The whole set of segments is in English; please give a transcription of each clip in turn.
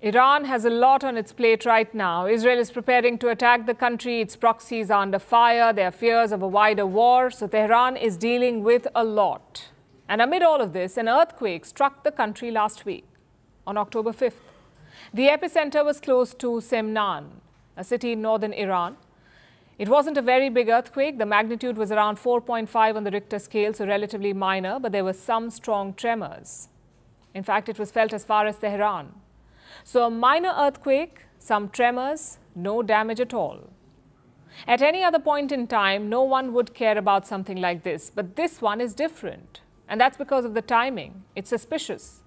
Iran has a lot on its plate right now. Israel is preparing to attack the country. Its proxies are under fire. There are fears of a wider war. So Tehran is dealing with a lot. And amid all of this, an earthquake struck the country last week on October 5th. The epicenter was close to Semnan, a city in northern Iran. It wasn't a very big earthquake. The magnitude was around 4.5 on the Richter scale, so relatively minor, but there were some strong tremors. In fact, it was felt as far as Tehran. So a minor earthquake, some tremors, no damage at all. At any other point in time, no one would care about something like this. But this one is different. And that's because of the timing. It's suspicious.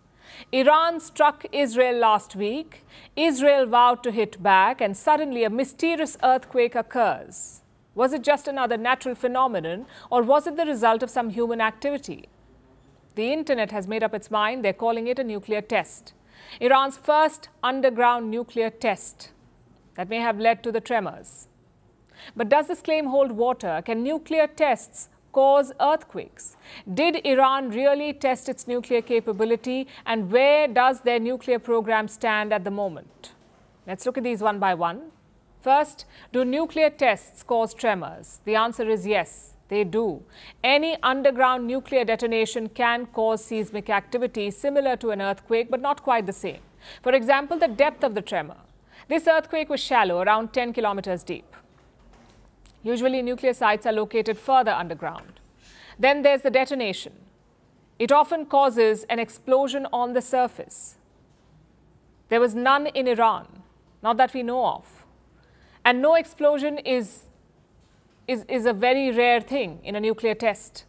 Iran struck Israel last week. Israel vowed to hit back, and suddenly a mysterious earthquake occurs. Was it just another natural phenomenon, or was it the result of some human activity? The internet has made up its mind. They're calling it a nuclear test. Iran's first underground nuclear test that may have led to the tremors. But does this claim hold water? Can nuclear tests cause earthquakes? Did Iran really test its nuclear capability? And where does their nuclear program stand at the moment? Let's look at these one by one. First, do nuclear tests cause tremors? The answer is yes. They do. Any underground nuclear detonation can cause seismic activity similar to an earthquake, but not quite the same. For example, the depth of the tremor. This earthquake was shallow, around 10 kilometers deep. Usually, nuclear sites are located further underground. Then there's the detonation. It often causes an explosion on the surface. There was none in Iran, not that we know of. And no explosion is a very rare thing in a nuclear test.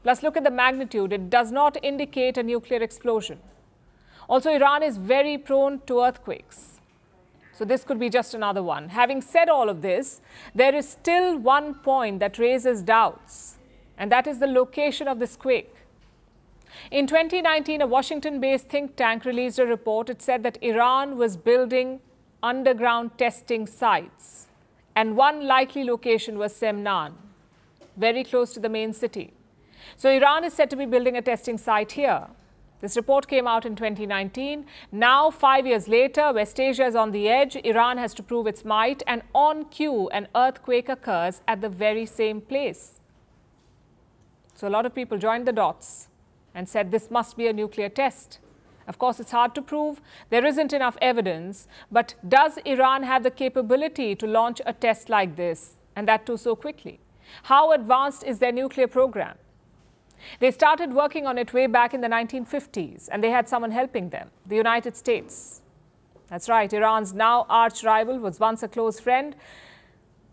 Plus, look at the magnitude. It does not indicate a nuclear explosion. Also, Iran is very prone to earthquakes. So this could be just another one. Having said all of this, there is still one point that raises doubts, and that is the location of this quake. In 2019, a Washington-based think tank released a report. It said that Iran was building underground testing sites. And one likely location was Semnan, very close to the main city. So Iran is said to be building a testing site here. This report came out in 2019. Now, 5 years later, West Asia is on the edge. Iran has to prove its might, and on cue, an earthquake occurs at the very same place. So a lot of people joined the dots and said this must be a nuclear test. Of course, it's hard to prove. There isn't enough evidence. But does Iran have the capability to launch a test like this, and that too so quickly? How advanced is their nuclear program? They started working on it way back in the 1950s, and they had someone helping them, the United States. That's right, Iran's now arch rival was once a close friend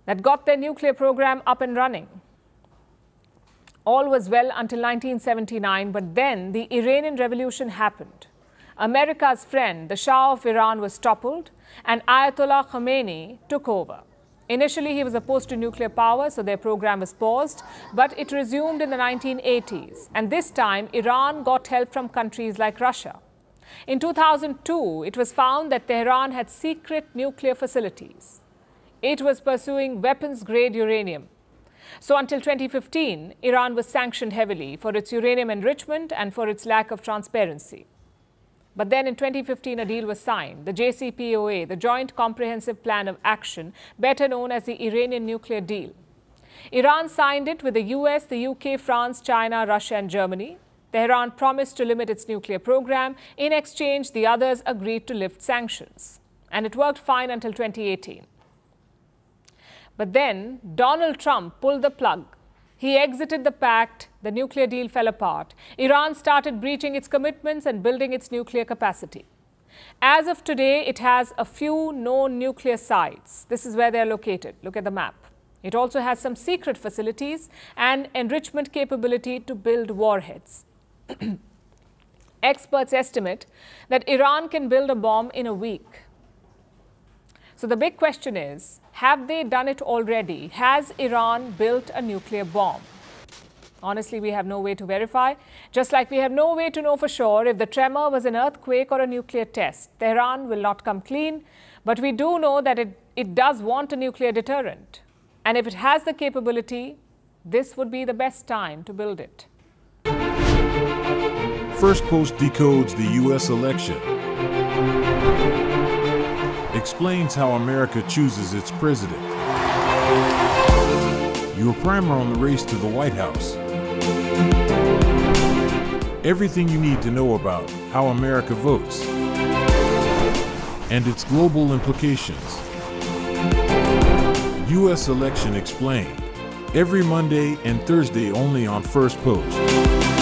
that got their nuclear program up and running. All was well until 1979, but then the Iranian Revolution happened. America's friend, the Shah of Iran, was toppled, and Ayatollah Khomeini took over. Initially, he was opposed to nuclear power, so their program was paused, but it resumed in the 1980s. And this time, Iran got help from countries like Russia. In 2002, it was found that Tehran had secret nuclear facilities. It was pursuing weapons-grade uranium. So until 2015, Iran was sanctioned heavily for its uranium enrichment and for its lack of transparency. But then in 2015, a deal was signed, the JCPOA, the Joint Comprehensive Plan of Action, better known as the Iranian Nuclear Deal. Iran signed it with the US, the UK, France, China, Russia, and Germany. Tehran promised to limit its nuclear program. In exchange, the others agreed to lift sanctions. And it worked fine until 2018. But then Donald Trump pulled the plug. He exited the pact, the nuclear deal fell apart. Iran started breaching its commitments and building its nuclear capacity. As of today, it has a few known nuclear sites. This is where they're located. Look at the map. It also has some secret facilities and enrichment capability to build warheads. Experts estimate that Iran can build a bomb in a week. So the big question is, have they done it already? Has Iran built a nuclear bomb? Honestly, we have no way to verify. Just like we have no way to know for sure if the tremor was an earthquake or a nuclear test. Tehran will not come clean, but we do know that it does want a nuclear deterrent. And if it has the capability, this would be the best time to build it. Firstpost decodes the U.S. election. Explains how America chooses its president. Your primer on the race to the White House. Everything you need to know about how America votes and its global implications. U.S. Election Explained. Every Monday and Thursday only on Firstpost.